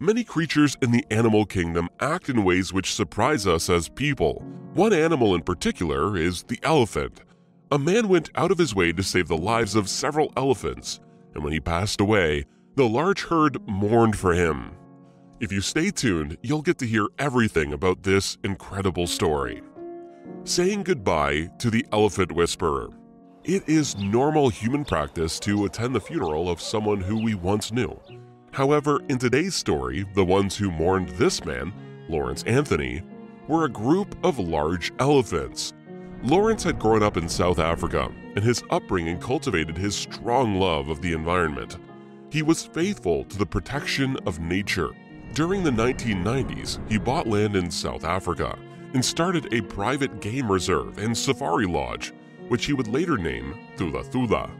Many creatures in the animal kingdom act in ways which surprise us as people. One animal in particular is the elephant. A man went out of his way to save the lives of several elephants, and when he passed away, the large herd mourned for him. If you stay tuned, you'll get to hear everything about this incredible story. Saying goodbye to the elephant whisperer. It is normal human practice to attend the funeral of someone who we once knew. However, in today's story, the ones who mourned this man, Lawrence Anthony, were a group of large elephants. Lawrence had grown up in South Africa, and his upbringing cultivated his strong love of the environment. He was faithful to the protection of nature. During the 1990s, he bought land in South Africa and started a private game reserve and safari lodge, which he would later name Thula Thula.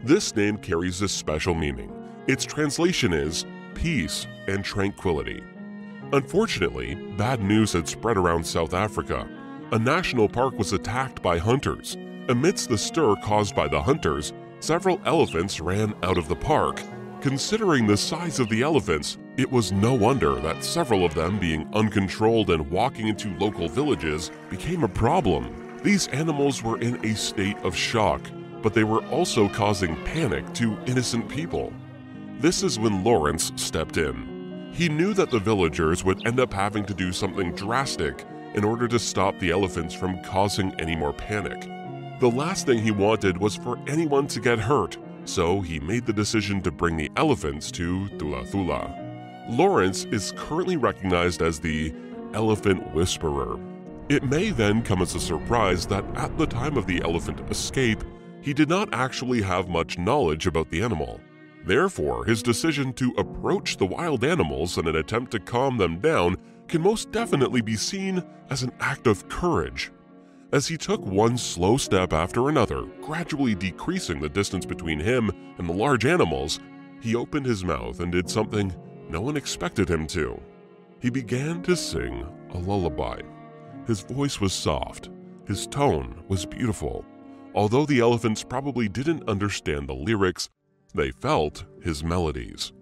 This name carries a special meaning. Its translation is peace and tranquility. Unfortunately, bad news had spread around South Africa. A national park was attacked by hunters. Amidst the stir caused by the hunters, several elephants ran out of the park. Considering the size of the elephants, it was no wonder that several of them, being uncontrolled and walking into local villages, became a problem. These animals were in a state of shock, but they were also causing panic to innocent people. This is when Lawrence stepped in. He knew that the villagers would end up having to do something drastic in order to stop the elephants from causing any more panic. The last thing he wanted was for anyone to get hurt, so he made the decision to bring the elephants to Thula Thula. Lawrence is currently recognized as the Elephant Whisperer. It may then come as a surprise that at the time of the elephant escape, he did not actually have much knowledge about the animal. Therefore, his decision to approach the wild animals in an attempt to calm them down can most definitely be seen as an act of courage. As he took one slow step after another, gradually decreasing the distance between him and the large animals, he opened his mouth and did something no one expected him to. He began to sing a lullaby. His voice was soft. His tone was beautiful. Although the elephants probably didn't understand the lyrics, they felt his melodies.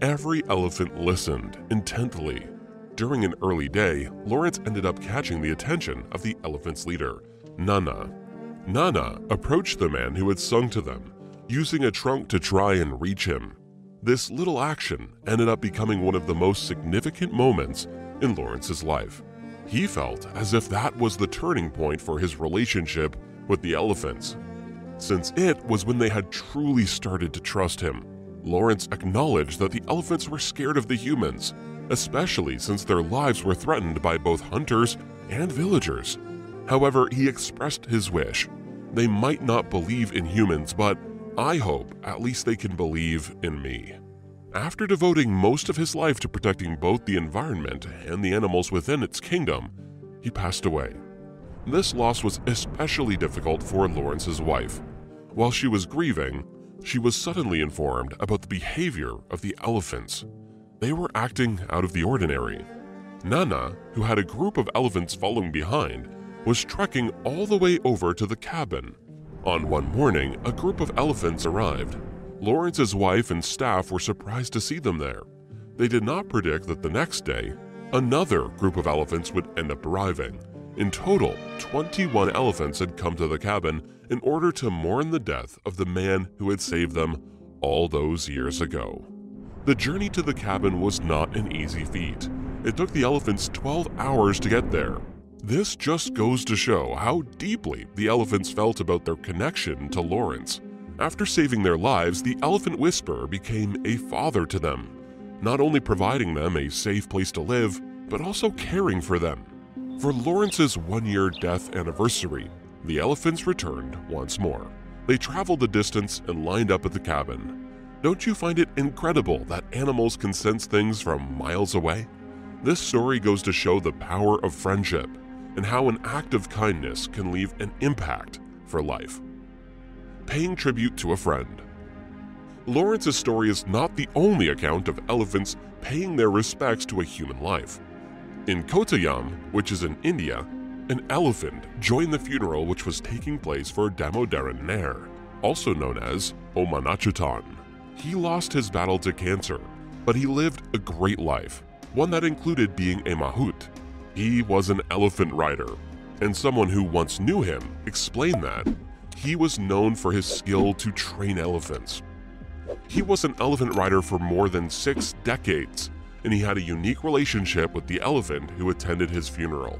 Every elephant listened intently. During an early day, Lawrence ended up catching the attention of the elephant's leader, Nana. Nana approached the man who had sung to them, using a trunk to try and reach him. This little action ended up becoming one of the most significant moments in Lawrence's life. He felt as if that was the turning point for his relationship with the elephants, since it was when they had truly started to trust him. Lawrence acknowledged that the elephants were scared of the humans, especially since their lives were threatened by both hunters and villagers. However, he expressed his wish. They might not believe in humans, but I hope at least they can believe in me. After devoting most of his life to protecting both the environment and the animals within its kingdom, he passed away. This loss was especially difficult for Lawrence's wife. While she was grieving, she was suddenly informed about the behavior of the elephants. They were acting out of the ordinary. Nana, who had a group of elephants following behind, was trekking all the way over to the cabin. On one morning, a group of elephants arrived. Lawrence's wife and staff were surprised to see them there. They did not predict that the next day, another group of elephants would end up arriving. In total, 21 elephants had come to the cabin in order to mourn the death of the man who had saved them all those years ago. The journey to the cabin was not an easy feat. It took the elephants 12 hours to get there. This just goes to show how deeply the elephants felt about their connection to Lawrence. After saving their lives, the Elephant Whisperer became a father to them, not only providing them a safe place to live, but also caring for them. For Lawrence's one-year death anniversary, the elephants returned once more. They traveled the distance and lined up at the cabin. Don't you find it incredible that animals can sense things from miles away? This story goes to show the power of friendship and how an act of kindness can leave an impact for life. Paying tribute to a friend. Lawrence's story is not the only account of elephants paying their respects to a human life. In Kottayam, which is in India, an elephant joined the funeral which was taking place for Damodaran Nair, also known as Omanachutan. He lost his battle to cancer, but he lived a great life, one that included being a mahout. He was an elephant rider, and someone who once knew him explained that he was known for his skill to train elephants. He was an elephant rider for more than 6 decades, and he had a unique relationship with the elephant who attended his funeral.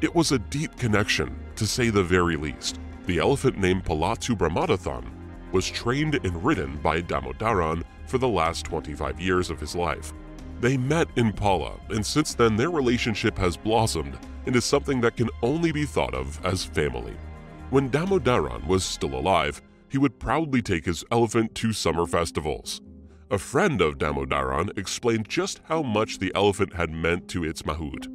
It was a deep connection, to say the very least. The elephant named Palatu Brahmadathan was trained and ridden by Damodaran for the last 25 years of his life. They met in Pala, and since then their relationship has blossomed into something that can only be thought of as family. When Damodaran was still alive, he would probably take his elephant to summer festivals. A friend of Damodaran explained just how much the elephant had meant to its mahout.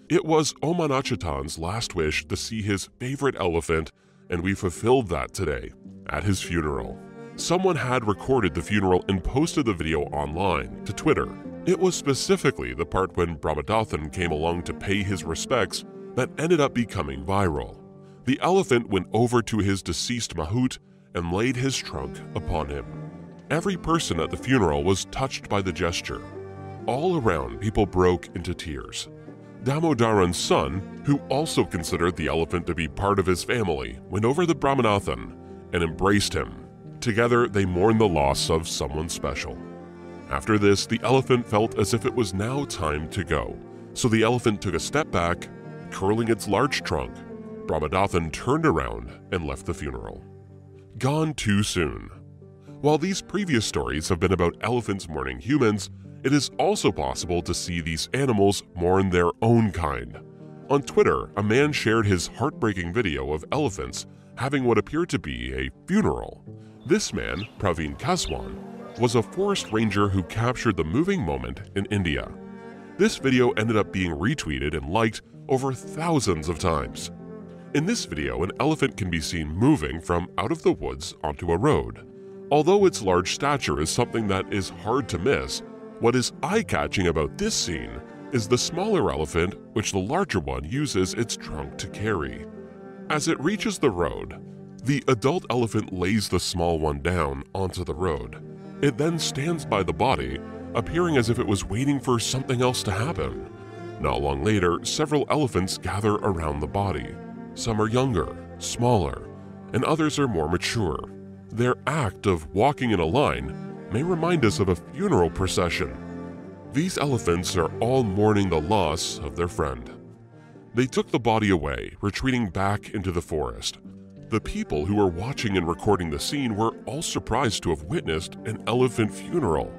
It was Omanachatan's last wish to see his favorite elephant, and we fulfilled that today, at his funeral. Someone had recorded the funeral and posted the video online to Twitter. It was specifically the part when Brahmadathan came along to pay his respects that ended up becoming viral. The elephant went over to his deceased mahout and laid his trunk upon him. Every person at the funeral was touched by the gesture. All around, people broke into tears. Damodaran's son, who also considered the elephant to be part of his family, went over to Brahmanathan and embraced him. Together, they mourned the loss of someone special. After this, the elephant felt as if it was now time to go, so the elephant took a step back, curling its large trunk. Brahmadathan turned around and left the funeral. Gone too soon. While these previous stories have been about elephants mourning humans, it is also possible to see these animals mourn their own kind. On Twitter, a man shared his heartbreaking video of elephants having what appeared to be a funeral. This man, Praveen Kaswan, was a forest ranger who captured the moving moment in India. This video ended up being retweeted and liked over thousands of times. In this video, an elephant can be seen moving from out of the woods onto a road. Although its large stature is something that is hard to miss, what is eye-catching about this scene is the smaller elephant which the larger one uses its trunk to carry. As it reaches the road, the adult elephant lays the small one down onto the road. It then stands by the body, appearing as if it was waiting for something else to happen. Not long later, several elephants gather around the body. Some are younger, smaller, and others are more mature. Their act of walking in a line may remind us of a funeral procession. These elephants are all mourning the loss of their friend. They took the body away, retreating back into the forest. The people who were watching and recording the scene were all surprised to have witnessed an elephant funeral.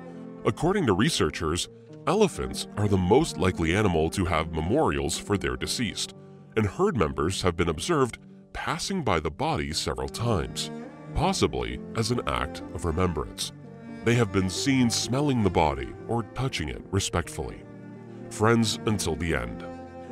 According to researchers, elephants are the most likely animal to have memorials for their deceased, and herd members have been observed passing by the body several times, possibly as an act of remembrance. They have been seen smelling the body or touching it respectfully. Friends until the end.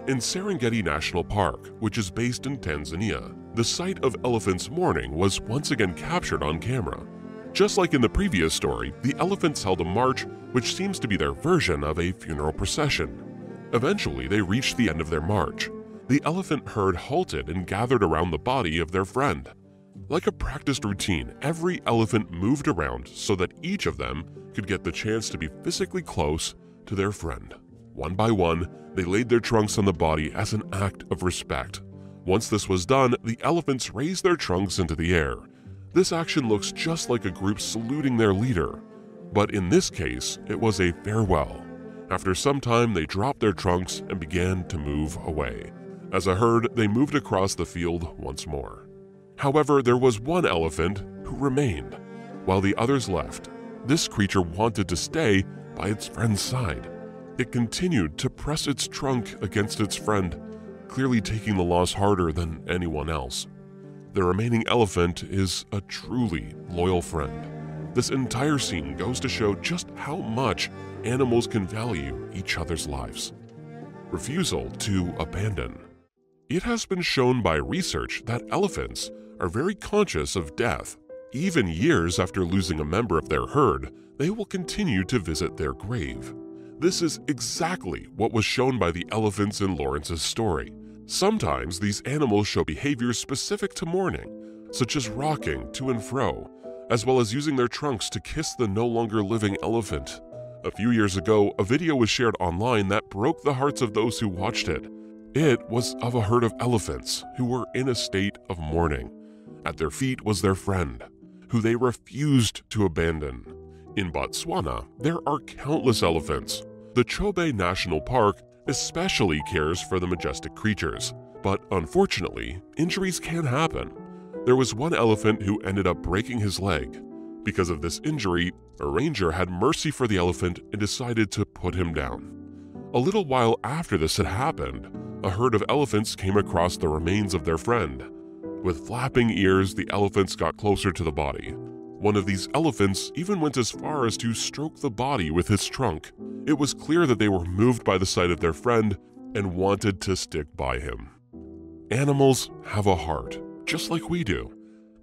In Serengeti National Park, which is based in Tanzania, the sight of elephants mourning was once again captured on camera. Just like in the previous story, the elephants held a march which seems to be their version of a funeral procession. Eventually, they reached the end of their march. The elephant herd halted and gathered around the body of their friend. Like a practiced routine, every elephant moved around so that each of them could get the chance to be physically close to their friend. One by one, they laid their trunks on the body as an act of respect. Once this was done, the elephants raised their trunks into the air. This action looks just like a group saluting their leader, but in this case, it was a farewell. After some time, they dropped their trunks and began to move away. As a herd, they moved across the field once more. However, there was one elephant who remained, while the others left. This creature wanted to stay by its friend's side. It continued to press its trunk against its friend, clearly taking the loss harder than anyone else. The remaining elephant is a truly loyal friend. This entire scene goes to show just how much animals can value each other's lives. Refusal to abandon. It has been shown by research that elephants are very conscious of death. Even years after losing a member of their herd, they will continue to visit their grave. This is exactly what was shown by the elephants in Lawrence's story. Sometimes these animals show behaviors specific to mourning, such as rocking to and fro, as well as using their trunks to kiss the no longer living elephant. A few years ago, a video was shared online that broke the hearts of those who watched it. It was of a herd of elephants who were in a state of mourning. At their feet was their friend, who they refused to abandon. In Botswana, there are countless elephants. The Chobe National Park especially cares for the majestic creatures, but unfortunately, injuries can happen. There was one elephant who ended up breaking his leg. Because of this injury, a ranger had mercy for the elephant and decided to put him down. A little while after this had happened, a herd of elephants came across the remains of their friend. With flapping ears, the elephants got closer to the body. One of these elephants even went as far as to stroke the body with his trunk. It was clear that they were moved by the sight of their friend and wanted to stick by him. Animals have a heart, just like we do.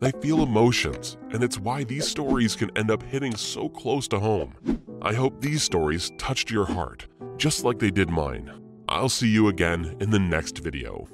They feel emotions, and it's why these stories can end up hitting so close to home. I hope these stories touched your heart, just like they did mine. I'll see you again in the next video.